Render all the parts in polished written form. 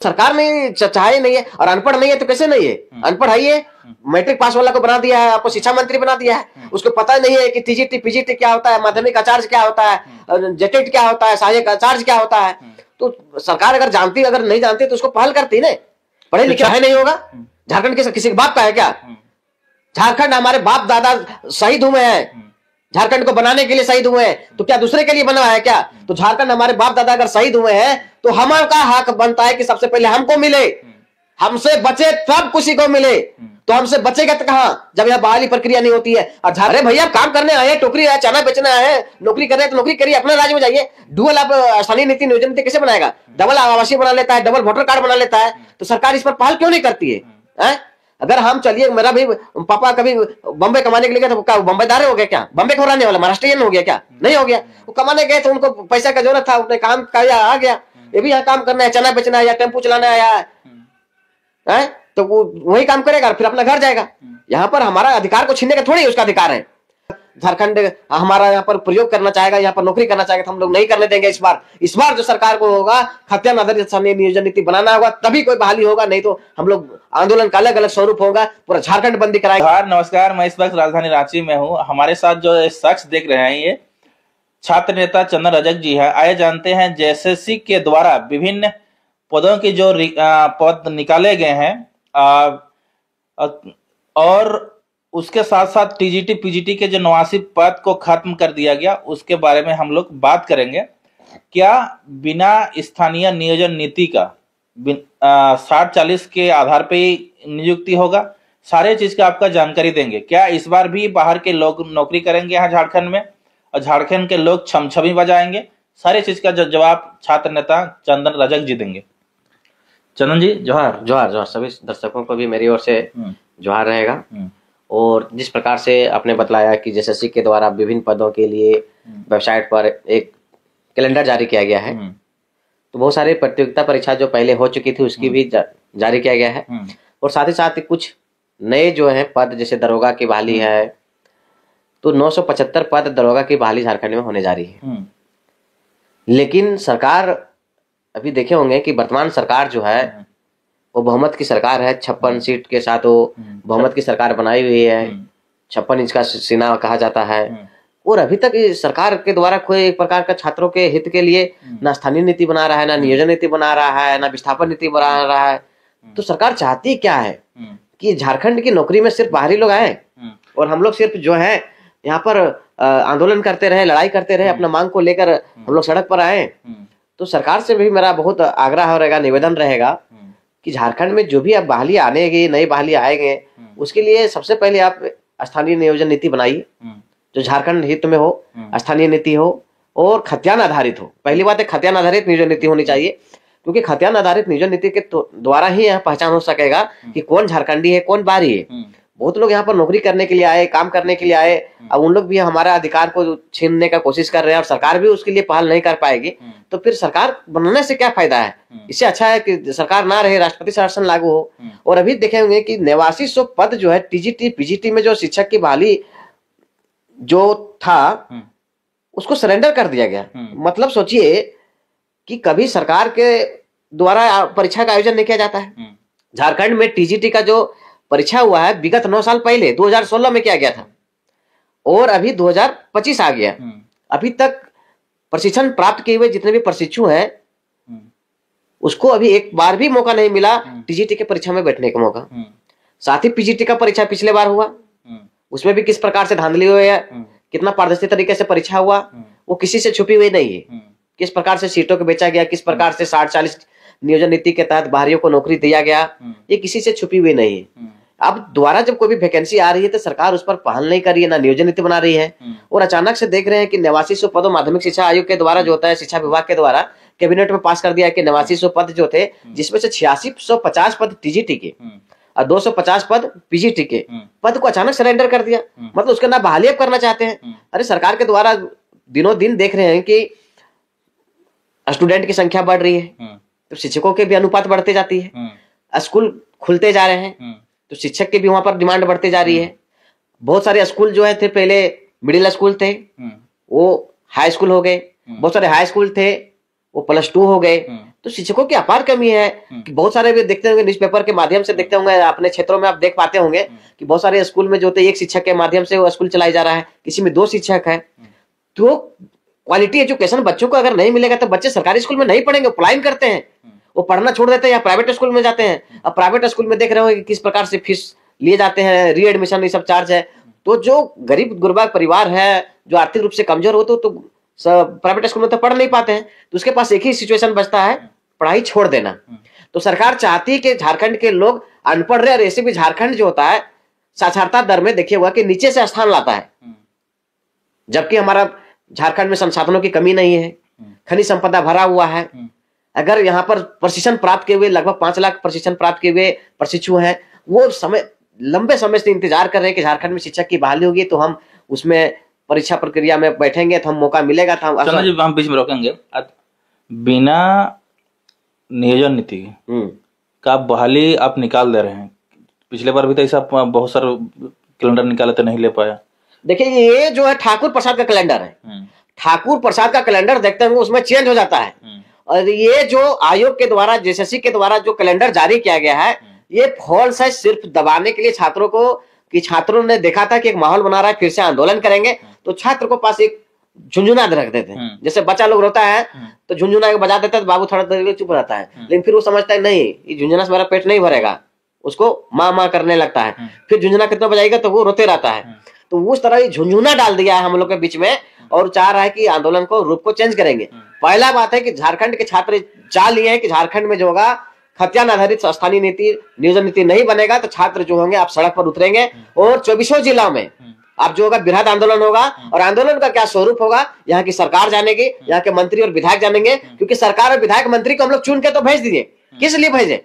सरकार नहीं चाहे नहीं है, और अनपढ़ नहीं है तो कैसे नहीं है? अनपढ़ है, ये मैट्रिक पास वाला को बना दिया है, आपको शिक्षा मंत्री बना दिया है, उसको पता नहीं है कि टीजीटी पीजीटी क्या होता है, माध्यमिक आचार्य क्या होता है, जेटेट क्या होता है, सहायक आचार्य क्या होता है। तो सरकार अगर जानती, अगर नहीं जानती तो उसको पहल करती ना। पढ़े लिखे है नहीं होगा? झारखंड के किसी के बाप का है क्या? झारखंड हमारे बाप दादा शहीद हुए हैं, झारखंड को बनाने के लिए शहीद हुए हैं, तो क्या दूसरे के लिए बना है क्या? तो झारखंड हमारे बाप दादा अगर शहीद हुए हैं तो हमारा हक बनता है कि सबसे पहले हमको मिले, हमसे बचे तब किसी को मिले। तो हमसे बचेगा तो कहां, जब यहाँ बहाली प्रक्रिया नहीं होती है। और अरे भैया काम करने आए, टोकरी आए, चना बेचना है, नौकरी कर रहे हैं तो नौकरी करिए, अपने राज्य में जाइए। डुअल आप स्थानीय नीति नियोजन नीति कैसे बनाएगा? डबल आवासीय बना लेता है, डबल वोटर कार्ड बना लेता है। तो सरकार इस पर पहल क्यों नहीं करती है? अगर हम चलिए, मेरा भी पापा कभी बम्बे कमाने के लिए गए तो क्या बम्बेदार हो गया क्या? बम्बे को रहने वाला महाराष्ट्रियन हो गया क्या? नहीं हो गया। वो कमाने गए तो उनको पैसा का जरूरत था, उसने काम किया, आ गया। ये भी यहाँ काम करना है, चना बेचना है या टेम्पू चलाना है, तो वो वही काम करेगा, फिर अपना घर जाएगा। यहाँ पर हमारा अधिकार को छीनने का थोड़ी उसका अधिकार है। झारखंड हमारा यहाँ पर प्रयोग करना चाहेगा, यहाँ पर नौकरी करना चाहेगा तो हम लोग नहीं करने देंगे। इस बार जो सरकार को होगा, खतियान आधारित स्थानीय नियोजन नीति बनाना होगा, तभी कोई बहाली होगा, नहीं तो हम लोग आंदोलन का अलग अलग स्वरूप होगा, पूरा झारखंड बंदी कराएगा। नमस्कार, मैं इस वक्त राजधानी रांची में हूँ। हमारे साथ जो शख्स देख रहे हैं, ये छात्र नेता चंदन रजक जी है। आइए जानते हैं जेएसएससी के द्वारा विभिन्न पदों की जो पद निकाले गए हैं, और उसके साथ साथ टीजीटी पीजीटी के जो 89 पद को खत्म कर दिया गया, उसके बारे में हम लोग बात करेंगे। क्या बिना स्थानीय नियोजन नीति का 60-40 के आधार पे ही नियुक्ति होगा? सारे चीज का आपका जानकारी देंगे। क्या इस बार भी बाहर के लोग नौकरी करेंगे यहाँ झारखंड में, और झारखंड के लोग छमछमी बजाएंगे? सारे चीज का जवाब छात्र नेता चंदन रजक जी देंगे। चंदन जी, जोहार। जोहार जोहार। सभी दर्शकों को भी मेरी ओर से जोहार रहेगा। और जिस प्रकार से आपने बतलाया कि जेएसएससी के द्वारा विभिन्न पदों के लिए वेबसाइट पर एक कैलेंडर जारी किया गया है, तो बहुत सारे प्रतियोगिता परीक्षा जो पहले हो चुकी थी उसकी भी जारी किया गया है। और साथ ही साथ कुछ नए जो है पद, जैसे दरोगा की बहाली है, तो 975 पद दरोगा की बहाली झारखंड में होने जा रही है। लेकिन सरकार, अभी देखे होंगे कि वर्तमान सरकार जो है वो बहुमत की सरकार है। 56 सीट के साथ वो बहुमत की सरकार बनाई हुई है। 56 इंच का सीना कहा जाता है। और अभी तक इस सरकार के द्वारा कोई एक प्रकार का छात्रों के हित के लिए ना स्थानीय नीति बना रहा है, ना नियोजन नीति बना रहा है, ना विस्थापन नीति बना रहा है। तो सरकार चाहती क्या है कि झारखंड की नौकरी में सिर्फ बाहरी लोग आए और हम लोग सिर्फ जो है यहाँ पर आंदोलन करते रहे, लड़ाई करते रहे, अपना मांग को लेकर हम लोग सड़क पर आए। तो सरकार से भी मेरा बहुत आग्रह रहेगा, निवेदन रहेगा कि झारखंड में जो भी अब बहाली आने की, नई बहाली आएंगे, उसके लिए सबसे पहले आप स्थानीय नियोजन नीति बनाइए जो झारखंड हित में हो, स्थानीय नीति हो और खतियान आधारित हो। पहली बात है खतियान आधारित नियोजन नीति होनी चाहिए, क्योंकि खतियान आधारित नियोजन नीति के द्वारा ही यह पहचान हो सकेगा कि कौन झारखंडी है, कौन बाहरी है। बहुत लोग यहाँ पर नौकरी करने के लिए आए, काम करने के लिए आए, अब उन लोग भी हमारा अधिकार को छीनने का कोशिश कर रहे हैं और सरकार भी उसके लिए पहल नहीं कर पाएगी। तो फिर सरकार बनाने से क्या फायदा है? इससे अच्छा है कि सरकार ना रहे, राष्ट्रपति शासन लागू हो। और अभी देखे होंगे कि 8900 पद जो है टीजीटी पीजीटी में जो शिक्षक की बहाली जो था उसको सरेंडर कर दिया गया। मतलब सोचिए कि कभी सरकार के द्वारा परीक्षा का आयोजन नहीं किया जाता है। झारखंड में टीजीटी का जो परीक्षा हुआ है विगत 9 साल पहले 2016 में किया गया था और अभी 2025 आ गया। अभी तक प्रशिक्षण प्राप्त किए हुए जितने भी प्रशिक्षु हैं उसको अभी एक बार भी मौका नहीं मिला टीजीटी के परीक्षा में बैठने का मौका। साथ ही पीजीटी का परीक्षा पिछले बार हुआ, उसमें भी किस प्रकार से धांधली हुई है, कितना पारदर्शी तरीके से परीक्षा हुआ, वो किसी से छुपी हुई नहीं है। किस प्रकार से सीटों को बेचा गया, किस प्रकार से 60-40 नियोजन नीति के तहत बाहरियों को नौकरी दिया गया, ये किसी से छुपी हुई नहीं है। अब दोबारा जब कोई भी वैकेंसी आ रही है तो सरकार उस पर पहल नहीं कर रही है, ना नियोजन नीति बना रही है। और अचानक से देख रहे हैं कि 8900 पदों माध्यमिक शिक्षा आयोग के द्वारा जो होता है, शिक्षा विभाग के द्वारा कैबिनेट में पास कर दिया कि 8900 पद जो थे, जिसमें से 8650 पद टीजीटी के और 250 पद पीजीटी के पद को अचानक सरेंडर कर दिया। मतलब उसका ना बहाली अब करना चाहते हैं। अरे सरकार के द्वारा दिनों दिन देख रहे हैं कि स्टूडेंट की संख्या बढ़ रही है तो शिक्षकों के भी अनुपात बढ़ते जाती है, स्कूल खुलते जा रहे हैं तो शिक्षक की भी वहां पर डिमांड बढ़ती जा रही है। बहुत सारे स्कूल जो है थे पहले मिडिल स्कूल थे वो हाई स्कूल हो गए, बहुत सारे हाई स्कूल थे वो +2 हो गए, तो शिक्षकों की अपार कमी है कि बहुत सारे भी देखते होंगे, न्यूज़पेपर के माध्यम से देखते होंगे, अपने क्षेत्रों में आप देख पाते होंगे कि बहुत सारे स्कूल में जो होते एक शिक्षक के माध्यम से वो स्कूल चलाई जा रहा है, किसी में 2 शिक्षक है। तो क्वालिटी एजुकेशन बच्चों को अगर नहीं मिलेगा तो बच्चे सरकारी स्कूल में नहीं पढ़ेंगे, पलायन करते हैं, वो पढ़ना छोड़ देते हैं या प्राइवेट स्कूल में जाते हैं। अब प्राइवेट स्कूल में देख रहे हो कि किस प्रकार से फीस लिए जाते हैं, री एडमिशन ये सब चार्ज है। तो जो गरीब गुरबा परिवार है, जो आर्थिक रूप से कमजोर होते तो प्राइवेट स्कूल में तो पढ़ नहीं पाते हैं, तो उसके पास एक ही सिचुएशन बचता है, पढ़ाई छोड़ देना। तो सरकार चाहती है कि झारखंड के लोग अनपढ़ रहे, और ऐसे भी झारखंड जो होता है साक्षरता दर में देखिए हुआ कि नीचे से स्थान लाता है, जबकि हमारा झारखंड में संसाधनों की कमी नहीं है, खनिज संपदा भरा हुआ है। अगर यहाँ पर प्रशिक्षण प्राप्त किए हुए लगभग 5 लाख प्रशिक्षण प्राप्त किए हुए प्रशिक्षु हैं, वो लंबे समय से इंतजार कर रहे हैं कि झारखंड में शिक्षक की बहाली होगी तो हम उसमें परीक्षा प्रक्रिया में बैठेंगे तो हम मौका मिलेगा। तो हम बीच में रोकेंगे। बिना नियोजन नीति का बहाली आप निकाल दे रहे हैं। पिछले बार भी तो ऐसा बहुत सारे कैलेंडर निकाले तो नहीं ले पाया। देखिए ये जो है ठाकुर प्रसाद का कैलेंडर है, ठाकुर प्रसाद का कैलेंडर देखते हैं उसमें चेंज हो जाता है। और ये जो आयोग के द्वारा जेएसएससी के द्वारा जो कैलेंडर जारी किया गया है ये फॉल्स है, सिर्फ दबाने के लिए छात्रों को, कि छात्रों ने देखा था कि एक माहौल बना रहा है, फिर से आंदोलन करेंगे, तो छात्र को पास एक झुंझुना रख देते हैं। जैसे बच्चा लोग रोता है तो झुंझुना बजा देता है तो बाबू थोड़ा देर चुप रहता है, लेकिन फिर वो समझता है नहीं ये झुंझुना से मेरा पेट नहीं भरेगा, उसको माँ माँ करने लगता है, फिर झुंझुना कितना बजाएगा तो वो रोते रहता है। तो उस तरह ये झुंझुना डाल दिया है हम लोग के बीच में और चाह रहा है कि आंदोलन को रूप को चेंज करेंगे। पहला बात है कि झारखंड के छात्र चाह लिए हैं कि झारखंड में जो होगा खतियान आधारित स्थानीय नीति नियोजन नीति नहीं बनेगा तो छात्र जो होंगे आप सड़क पर उतरेंगे और 24 जिलों में आप जो होगा बृहद आंदोलन होगा। और आंदोलन का क्या स्वरूप होगा यहाँ की सरकार जानेगी, यहाँ के मंत्री और विधायक जानेंगे, क्योंकि सरकार और विधायक मंत्री को हम लोग चुन के तो भेज दिए। किस लिए भेजे?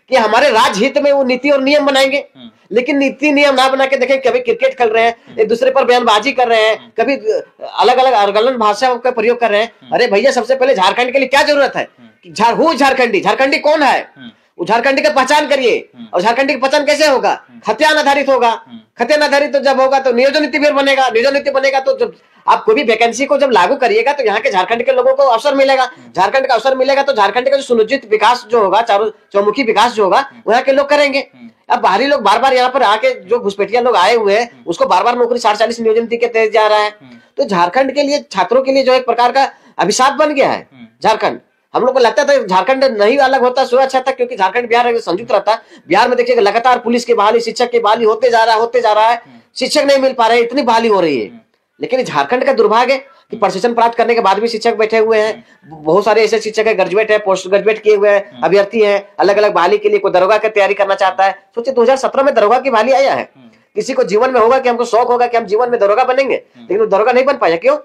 कि हमारे राज्य हित में वो नीति और नियम बनाएंगे। लेकिन नीति नियम ना बना के देखें, कभी क्रिकेट खेल रहे हैं, एक दूसरे पर बयानबाजी कर रहे हैं, कभी अलग अलग अर्गलन भाषा का प्रयोग कर रहे हैं। अरे भैया सबसे पहले झारखंड के लिए क्या जरूरत है कि झारखंडी कौन है, वो झारखंडी की पहचान करिए। और झारखंडी की पहचान कैसे होगा? खतियान आधारित होगा। खतियान आधारित तो जब होगा तो नियोजन नीति भी बनेगा। नियोजन नीति बनेगा तो जब आप कोई भी वैकेंसी को जब लागू करिएगा तो यहाँ के झारखंड के लोगों को अवसर मिलेगा। झारखंड का अवसर मिलेगा तो झारखंड का जो सुनिश्चित विकास जो होगा, चारों चौमुखी विकास जो होगा वो यहाँ के लोग करेंगे। अब बाहरी लोग बार बार यहाँ पर आके जो घुसपैठिया लोग आए हुए हैं उसको बार बार नौकरी 40 नियोजन नीति के तहत जा रहा है। तो झारखंड के लिए छात्रों के लिए जो एक प्रकार का अभिशाप बन गया है झारखंड। हम लोग को लगता था झारखंड नहीं अलग होता सो अच्छा था, क्योंकि झारखंड बिहार संयुक्त रहता है। बिहार में देखिए लगातार पुलिस की बहाली, शिक्षक की बहाली होते जा रहा है, शिक्षक नहीं मिल पा रहे, इतनी बहाली हो रही है। लेकिन झारखंड का दुर्भाग्य है कि प्रशिक्षण प्राप्त करने के बाद भी शिक्षक बैठे हुए हैं। बहुत सारे ऐसे शिक्षक है, ग्रेजुएट है, पोस्ट ग्रेजुएट किए हुए हैं, अभ्यर्थी है, अलग अलग बहाली के लिए कोई दरोगा की तैयारी करना चाहता है। सोचिए 2017 में दरोगा की बहाली आया है। किसी को जीवन में होगा कि हमको शौक होगा कि हम जीवन में दरोगा बनेंगे, लेकिन वो दरोगा नहीं बन पाया। क्यों?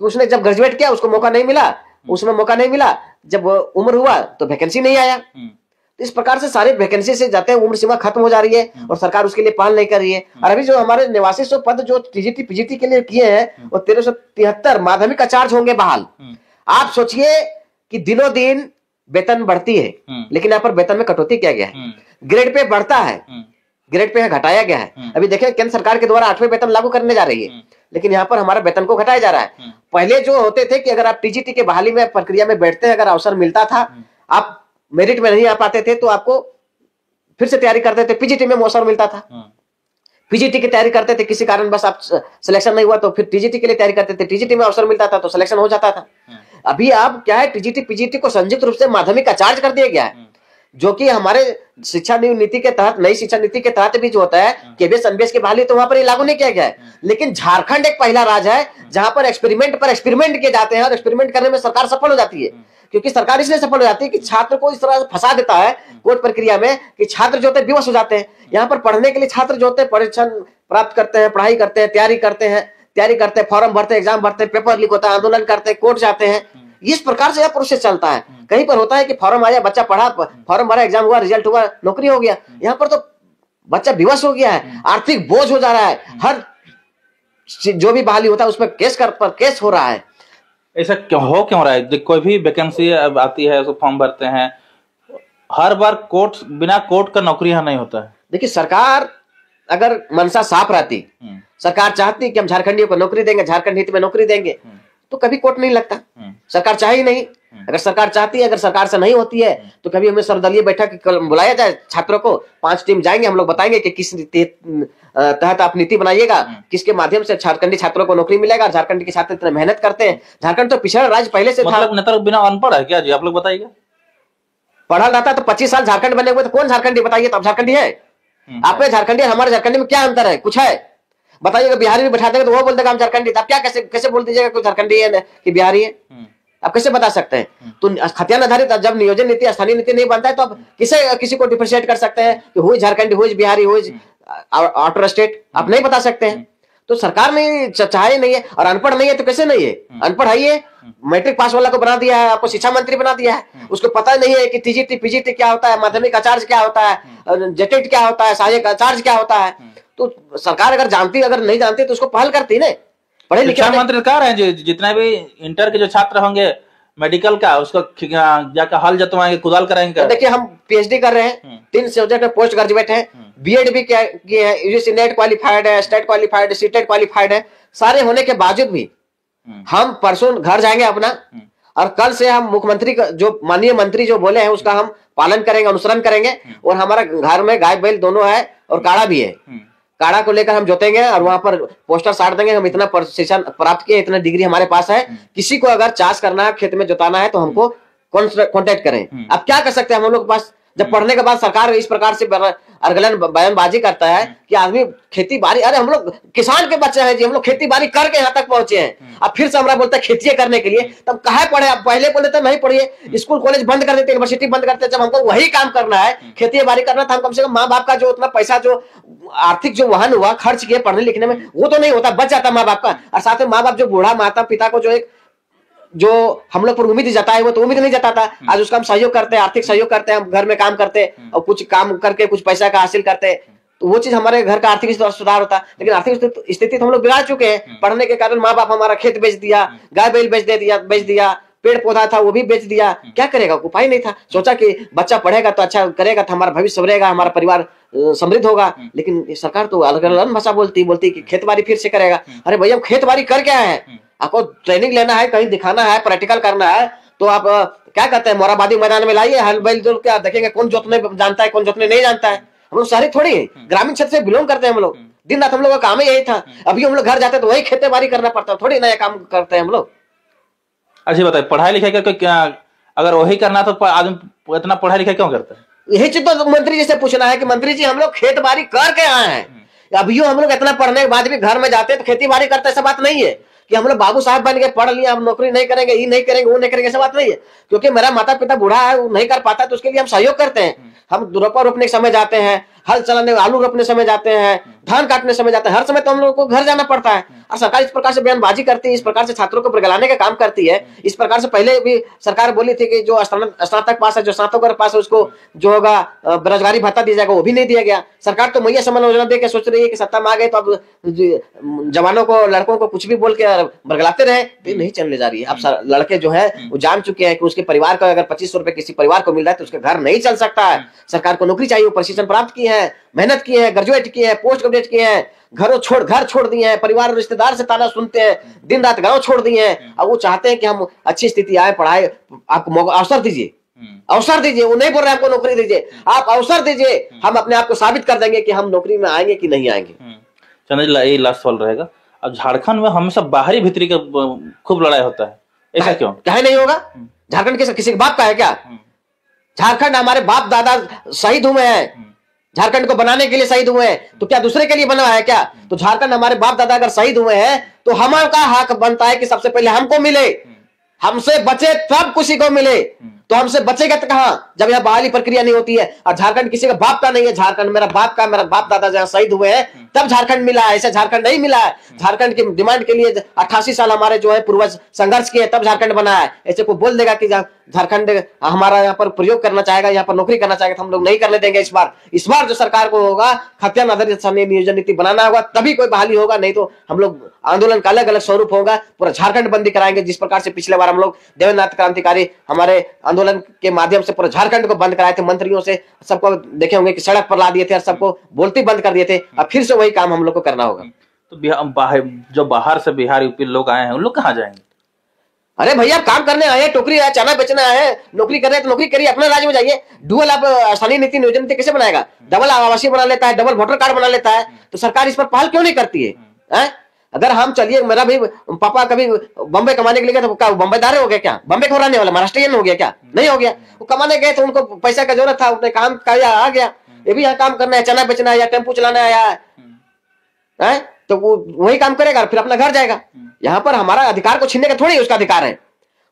उसने जब ग्रेजुएट किया उसको मौका नहीं मिला, उसमें मौका नहीं मिला। जब उम्र हुआ तो वैकेंसी नहीं आया। तो इस प्रकार से सारे वैकेंसी से जाते हैं, उम्र सीमा खत्म हो जा रही है और सरकार उसके लिए पहल नहीं कर रही है। और अभी जो हमारे 8900 पद जो टीजीटी पीजीटी के लिए किए हैं वो 1373 माध्यमिक आचार्य होंगे बहाल। आप सोचिए कि दिनों दिन वेतन बढ़ती है, लेकिन यहाँ पर वेतन में कटौती किया गया है। ग्रेड पे बढ़ता है, ग्रेड पे घटाया गया है। अभी देखिए केंद्र सरकार के द्वारा 8वें वेतन लागू करने जा रही है, लेकिन यहाँ पर हमारा वेतन को घटाया जा रहा है। पहले जो होते थे कि अगर आप टीजीटी के बहाली में प्रक्रिया में बैठते हैं, अगर अवसर मिलता था, आप मेरिट में नहीं आ पाते थे तो आपको फिर से तैयारी करते थे, पीजीटी में अवसर मिलता था। पीजीटी की तैयारी करते थे, किसी कारण बस आप सिलेक्शन नहीं हुआ तो फिर टीजीटी के लिए तैयारी करते थे, टीजीटी में अवसर मिलता था तो सिलेक्शन हो जाता था। अभी आप क्या है, टीजीटी पीजीटी को संयुक्त रूप से माध्यमिक आचार्य कर दिया गया है, जो कि हमारे शिक्षा नीति के तहत, नई शिक्षा नीति के तहत भी जो होता है केबीएस एनबीएस की बहाली तो वहां पर ये लागू नहीं किया गया है। लेकिन झारखंड एक पहला राज्य है जहां पर एक्सपेरिमेंट किए जाते हैं और एक्सपेरिमेंट करने में सरकार सफल हो जाती है। क्योंकि सरकार इसलिए सफल हो जाती है कि छात्र को इस तरह फंसा देता है कोर्ट प्रक्रिया में कि छात्र जो होते हैं विवश हो जाते हैं। यहाँ पर पढ़ने के लिए छात्र जो होते हैं परीक्षण प्राप्त करते हैं, पढ़ाई करते हैं, तैयारी करते हैं, फॉर्म भरते हैं, एग्जाम भरते हैं, पेपर लीक होता है, आंदोलन करते हैं, कोर्ट जाते हैं। इस प्रकार से यह प्रोसेस चलता है। कहीं पर होता है कि फॉर्म आया, बच्चा पढ़ा, फॉर्म भरा, एग्जाम हुआ, रिजल्ट हुआ, नौकरी हो गया। यहाँ पर तो बच्चा विवश हो गया है, आर्थिक बोझ हो जा रहा है, हर जो भी बहाली होता है उसमें केस हो रहा है। ऐसा क्यों रहा है? कोई भी वैकेंसी आती है उसको फॉर्म भरते हैं, हर बार बिना कोर्ट का नौकरी यहाँ नहीं होता है। देखिए सरकार अगर मनसा साफ रहती, सरकार चाहती कि हम झारखंडियों को नौकरी देंगे, झारखंड हित में नौकरी देंगे, तो कभी कोर्ट नहीं लगता। सरकार चाहे ही नहीं। अगर सरकार चाहती है, अगर सरकार से नहीं होती है तो कभी हमें सर्वदलीय बैठक बुलाया जाए, छात्रों को 5 टीम जाएंगे, हम लोग बताएंगे कि किस तहत आप नीति बनाइएगा, किसके माध्यम से झारखंडी छात्रों को नौकरी मिलेगा। झारखंड के छात्र इतने मेहनत करते हैं, झारखंड तो पिछड़ा राज्य पहले से था। मतलब नेता बिना अनपढ़ है क्या जी? आप लोग बताइएगा। पढ़ा रहता तो 25 साल झारखंड बने हुए तो कौन झारखंडी बताइए? तो आप झारखंडी है? आपने झारखंडी हमारे झारखंडी में क्या अंतर है? कुछ है? बताइएगा। बिहारी में बैठा देगा तो वो बोल देगा हम झारखंडी, आप क्या कैसे बोल दीजिएगा कोई झारखंडी है कि बिहारी है? आप कैसे बता सकते हैं? तो खतियान आधारित जब नियोजन नीति, स्थानीय नीति नहीं बनता है तो आप किसी को डिफरेंशिएट कर सकते हैं कि हुई झारखंडी, हुई बिहारी, हुई आउटर स्टेट? आप नहीं बता सकते हैं। तो सरकार नहीं चाहे नहीं है, और अनपढ़ नहीं है तो कैसे नहीं है? अनपढ़ है, मैट्रिक पास वाला को बना दिया है, आपको शिक्षा मंत्री बना दिया है, उसको पता नहीं है कि टीजीटी पीजीटी क्या होता है, माध्यमिक आचार्य क्या होता है, जेटेट क्या होता है, सहायक आचार्य क्या होता है। तो सरकार अगर जानती, अगर नहीं जानती तो उसको पहल करती ना। पढ़े लिखे शिक्षा मंत्री कह रहे हैं जितने भी इंटर के जो छात्र होंगे मेडिकल का, उसको जाकर हल जतवाएंगे, कुदाल कराएंगे। देखिए हम पीएचडी कर रहे हैं, 3 सब्जेक्ट में पोस्ट ग्रेजुएट है, बीएड भी किए हैं, यूजीसी नेट क्वालिफाइड है, स्टेट क्वालिफाइड है, सीटेट क्वालिफाइड है। सारे होने के बावजूद भी हम परसों घर जाएंगे अपना, और कल से हम मुख्यमंत्री का जो माननीय मंत्री जो बोले हैं उसका हम पालन करेंगे, अनुसरण करेंगे। और हमारा घर में गाय बैल दोनों है और काढ़ा भी है, काढ़ा को लेकर हम जोतेंगे और वहां पर पोस्टर साट देंगे, हम इतना प्रशिक्षण प्राप्त किए, इतना डिग्री हमारे पास है, किसी को अगर चाष करना है, खेत में जोताना है तो हमको कॉन्टेक्ट करें। अब क्या कर सकते हैं हम लोग के पास? जब पढ़ने के बाद सरकार इस प्रकार से अरगलन बयानबाजी करता है कि आदमी खेती बाड़ी, अरे हम लोग किसान के बच्चे हैं जी, हम लोग खेती बाड़ी करके यहाँ तक पहुंचे हैं। अब फिर से हमारा बोलता है खेती करने के लिए, तब कहाँ पढ़े? आप पहले बोलते थे नहीं पढ़िए, स्कूल कॉलेज बंद कर देते, यूनिवर्सिटी बंद करते। जब हमको वही काम करना है, खेती बाड़ी करना था, हम कम से कम माँ बाप का जो उतना पैसा, जो आर्थिक जो वहन हुआ, खर्च किए पढ़ने लिखने में, वो तो नहीं होता, बच जाता माँ बाप का। और साथ में माँ बाप जो बूढ़ा माता पिता को जो हम लोग पर उम्मीद जताए, वो तो उम्मीद नहीं जताता। आज उसका हम सहयोग करते हैं, आर्थिक सहयोग करते हैं, हम घर में काम करते हैं और कुछ काम करके कुछ पैसा का हासिल करते हैं, तो वो चीज हमारे घर का आर्थिक सुधार होता है। लेकिन आर्थिक स्थिति तो हम लोग बिगाड़ चुके हैं। पढ़ने के कारण माँ बाप हमारा खेत बेच दिया, गाय बैल बेच दिया, पेड़ पौधा था वो भी बेच दिया। क्या करेगा? उपाय नहीं था। सोचा कि बच्चा पढ़ेगा तो अच्छा करेगा तो हमारा भविष्य संवरेगा, हमारा परिवार समृद्ध होगा। लेकिन सरकार तो अलग अलग भाषा बोलती कि खेत बाड़ी फिर से करेगा। अरे भैया हम खेत बाड़ी कर क्या है? आपको ट्रेनिंग लेना है, कहीं दिखाना है, प्रैक्टिकल करना है, तो आप क्या कहते हैं, मोराबादी मैदान में लाइए, हल बैल जोत के देखेंगे कौन जोतने जानता है, कौन जोतने नहीं जानता है। हम लोग शहरी थोड़ी है, ग्रामीण क्षेत्र से बिलोंग करते हैं हम लोग। दिन रात हम लोग का काम ही यही था। अभी हम लोग घर जाते तो वही खेती बाड़ी करना पड़ता है, थोड़ी नया काम करते हैं हम लोग। अच्छा बताइए, पढ़ाई लिखाई करके क्या अगर वही करना तो आदमी इतना पढ़ाई लिखाई क्यों करता है? यही चीज तो मंत्री जी से पूछना है कि मंत्री जी हम लोग खेत बाड़ी करके आए हैं, अभी हम लोग इतना पढ़ने के बाद भी घर में जाते हैं तो खेती बाड़ी करते, ऐसा बात नहीं है कि हम लोग बाबू साहब बन के पढ़ लिया, हम नौकरी नहीं करेंगे, ये नहीं करेंगे, वो नहीं करेंगे, ऐसा बात नहीं है। क्योंकि मेरा माता पिता बूढ़ा है, वो नहीं कर पाता तो उसके लिए हम सहयोग करते हैं। हम रोपा रोपने के समय जाते हैं, हल चलाने, आलू रोपने समय जाते हैं, धान काटने समय जाते हैं, हर समय तो हम लोगों को घर जाना पड़ता है। और सरकार इस प्रकार से बयानबाजी करती है, इस प्रकार से छात्रों को बरगलाने का काम करती है। इस प्रकार से पहले भी सरकार बोली थी कि जो स्नातक पास है, जो स्नातक पास है, उसको जो होगा बेरोजगारी भत्ता दिया जाएगा, वो भी नहीं दिया गया। सरकार तो मैया सम्मान योजना दे के सोच रही है कि सत्ता में आ गए तो अब जवानों को, लड़कों को कुछ भी बोल के बरगलाते रहे, तो नहीं चलने जा रही है। अब लड़के जो है वो जान चुके हैं कि उसके परिवार का अगर 2500 रुपए किसी परिवार को मिल रहा है तो उसके घर नहीं चल सकता है। सरकार को नौकरी चाहिए, प्रशिक्षण प्राप्त किए हैं, मेहनत किए हैं, ग्रेजुएट किए हैं, पोस्ट ग्रेजुएट किए हैं, घर छोड़ दिए हैं, परिवार रिश्तेदार से ताना सुनते हैं, दिन रात गांव छोड़ दिए हैं। अब वो चाहते हैं कि हम अच्छी स्थिति आए, पढ़ाए, आपको अवसर दीजिए, अवसर दीजिए। वो नहीं बोल रहे हमको नौकरी दीजिए, आप अवसर दीजिए, हम अपने आप को साबित कर देंगे कि हम नौकरी में आएंगे कि नहीं आएंगे। चंद्र जी, ये लास्ट सवाल रहेगा। अब झारखंड में हमेशा बाहरी भीतरी का खूब लड़ाई होता है, ऐसा क्यों? कहे नहीं होगा? झारखंड किसी के बाप का है क्या? झारखंड हमारे बाप दादा शहीद हुए हैं, झारखंड को बनाने के लिए शहीद हुए हैं, तो क्या दूसरे के लिए बना है क्या? तो झारखंड हमारे बाप दादा अगर शहीद हुए हैं तो हमारा हक बनता है कि सबसे पहले हमको मिले, हमसे बचे तब किसी को मिले। तो हमसे बचेगा तो कहां, जब यहाँ बहाली प्रक्रिया नहीं होती है। और झारखंड किसी का बाप का नहीं है, झारखंड मेरा बाप का, मेरा बाप दादा जहाँ शहीद हुए हैं तब झारखंड मिला है, ऐसे झारखंड नहीं मिला है। झारखंड की डिमांड के लिए 88 साल हमारे जो है पूर्वज संघर्ष किए, तब झारखंड बना है। ऐसे कोई बोल देगा कि झारखंड हमारा यहाँ पर प्रयोग करना चाहेगा, यहाँ पर नौकरी करना चाहेगा, तो हम लोग नहीं करने देंगे। इस बार जो सरकार को होगा खतियान आधारित नियोजन नीति बनाना होगा, तभी कोई बहाली होगा, नहीं तो हम लोग आंदोलन का अलग अलग स्वरूप होगा, पूरा झारखंड बंदी कराएंगे। जिस प्रकार से पिछले बार हम लोग देवेंद्र क्रांतिकारी हमारे आंदोलन के माध्यम से पूरा झारखंड को बंद कराए थे, मंत्रियों से सबको देखे होंगे कि सड़क पर ला दिए थे और सबको बोलती बंद कर दिए थे। अब फिर से वही काम हम लोग को करना होगा। तो जो बाहर से बिहार यूपी लोग आए हैं उन लोग कहाँ जाएंगे? अरे भैया आप काम करने आए, टोकरी आए, चना बेचना है, नौकरी करने तो नौकरी करिए, अपने राज्य में जाइए। डुअल आप स्थानीय नीति नियोजन नीति कैसे बनाएगा? डबल आवासीय बना लेता है, डबल वोटर कार्ड बना लेता है। तो सरकार इस पर पहल क्यों नहीं करती है? अगर हम चलिए, मेरा भी पापा कभी बम्बे कमाने के लिए गए तो क्या बम्बेदार हो गया? क्या बम्बे को रहने वाला महाराष्ट्रियन हो गया? क्या नहीं हो गया। वो कमाने गए तो उनको पैसा का जरूरत था, उन्हें काम किया, आ गया। ये भी यहाँ काम करना है, चना बेचना है या टेम्पू चलाना है, तो वो वही काम करेगा, फिर अपना घर जाएगा। यहाँ पर हमारा अधिकार को छीनने का थोड़ी उसका अधिकार है।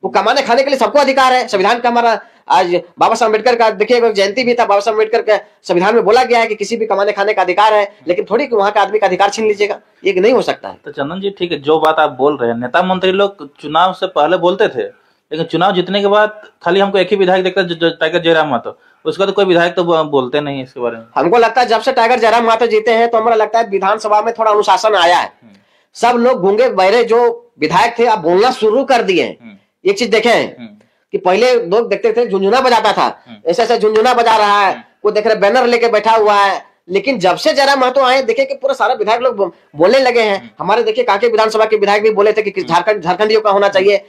वो कमाने खाने के लिए सबको अधिकार है। संविधान का हमारा आज बाबा साहब अम्बेडकर का देखिए जयंती भी था, बाबा साहब अम्बेडकर के संविधान में बोला गया है कि किसी भी कमाने खाने का अधिकार है, लेकिन थोड़ी कि वहां का आदमी का अधिकार छीन लीजिएगा, ये नहीं हो सकता है। तो चंदन जी ठीक है, जो बात आप बोल रहे हैं, नेता मंत्री लोग चुनाव से पहले बोलते थे, लेकिन चुनाव जीतने के बाद खाली हमको एक ही विधायक देखता है, टाइगर जयराम महतो, उसके बाद कोई विधायक तो बोलते नहीं इसके बारे में। हमको लगता है जब से टाइगर जयराम महतो जीते हैं तो हमारा लगता है विधानसभा में थोड़ा अनुशासन आया है। सब लोग गूंगे बहरे जो विधायक थे अब बोलना शुरू कर दिए। एक चीज देखे कि पहले लोग देखते थे झुंझुना बजाता था, ऐसे ऐसे झुंझुना बजा रहा है, कोई देख रहे बैनर लेके बैठा हुआ है। लेकिन जब से जयराम महतो आए देखे कि पूरा सारा विधायक लोग बोलने लगे हैं। हमारे देखिए कांके विधानसभा के विधायक भी बोले थे कि झारखंडियों का होना चाहिए,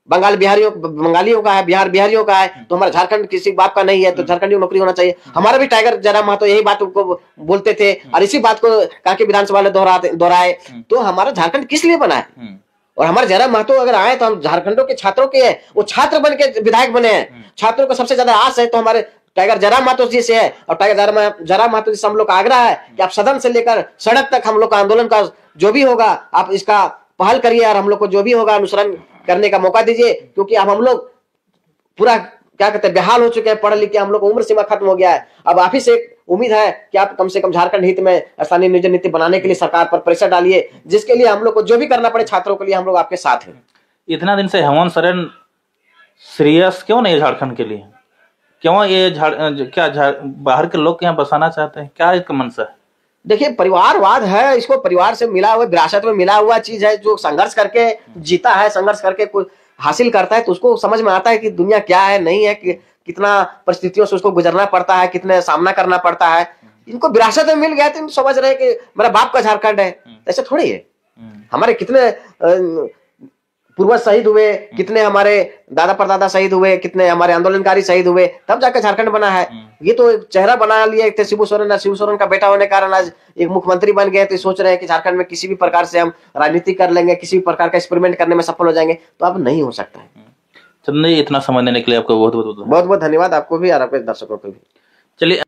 बंगालियों का है, बिहारियों का है, तो हमारा झारखंड किसी बात का नहीं है, तो झारखंडियों नौकरी होना चाहिए। हमारा भी टाइगर जयराम महतो यही बात उनको बोलते थे और इसी बात को कांके विधानसभा में दोहराए। तो हमारा झारखंड किस लिए बना है? और हमारे जयराम महतो अगर आए तो हम झारखंडों के छात्रों के हैं, वो छात्र बन के विधायक बने हैं। छात्रों को सबसे ज्यादा आस है तो हमारे टाइगर जयराम महतो जी से है। और टाइगर जयराम महतो जी से हम लोग का आग्रह है कि आप सदन से लेकर सड़क तक हम लोग का आंदोलन का जो भी होगा आप इसका पहल करिए और हम लोग को जो भी होगा अनुसरण करने का मौका दीजिए। क्योंकि अब हम लोग पूरा क्या कहते हैं बेहाल हो चुके हैं, पढ़ लिख के हम लोग उम्र सीमा खत्म हो गया है। अब आप ही से उम्मीद है कि आप कम से कम झारखंड हित में स्थानीय नियोजन नीति बनाने के लिए सरकार पर प्रेशर डालिए, जिसके लिए हम लोग को जो भी करना पड़े छात्रों के लिए हम लोग आपके साथ हैं। इतना दिन से हेमंत सोरेन सीरियस क्यों नहीं है झारखंड के लिए? क्यों ये बाहर के लोग यहाँ बसाना चाहते हैं? क्या इसका मंशा है? देखिए परिवारवाद है, इसको परिवार से मिला हुआ विरासत में मिला हुआ चीज है। जो संघर्ष करके जीता है, संघर्ष करके कुछ हासिल करता है तो उसको समझ में आता है कि दुनिया क्या है, नहीं है, कि कितना परिस्थितियों से उसको गुजरना पड़ता है, कितने सामना करना पड़ता है। इनको विरासत में मिल गया तो समझ रहे कि मेरा बाप का झारखंड है। ऐसे थोड़ी है। हमारे कितने पूर्वज शहीद हुए, कितने हमारे दादा परदादा शहीद हुए, कितने हमारे आंदोलनकारी शहीद हुए, तब जाकर झारखंड बना है। ये तो चेहरा बना लिया थे शिबू सोरेन, शिबू सोरेन का बेटा होने के कारण आज एक मुख्यमंत्री बन गए। तो सोच रहे हैं कि झारखंड में किसी भी प्रकार से हम राजनीति कर लेंगे, किसी भी प्रकार का एक्सपेरिमेंट करने में सफल हो जाएंगे, तो अब नहीं हो सकता है। चंदन जी इतना समय देने के लिए आपको बहुत बहुत धन्यवाद। आपको भी और आपके दर्शकों को भी। चलिए।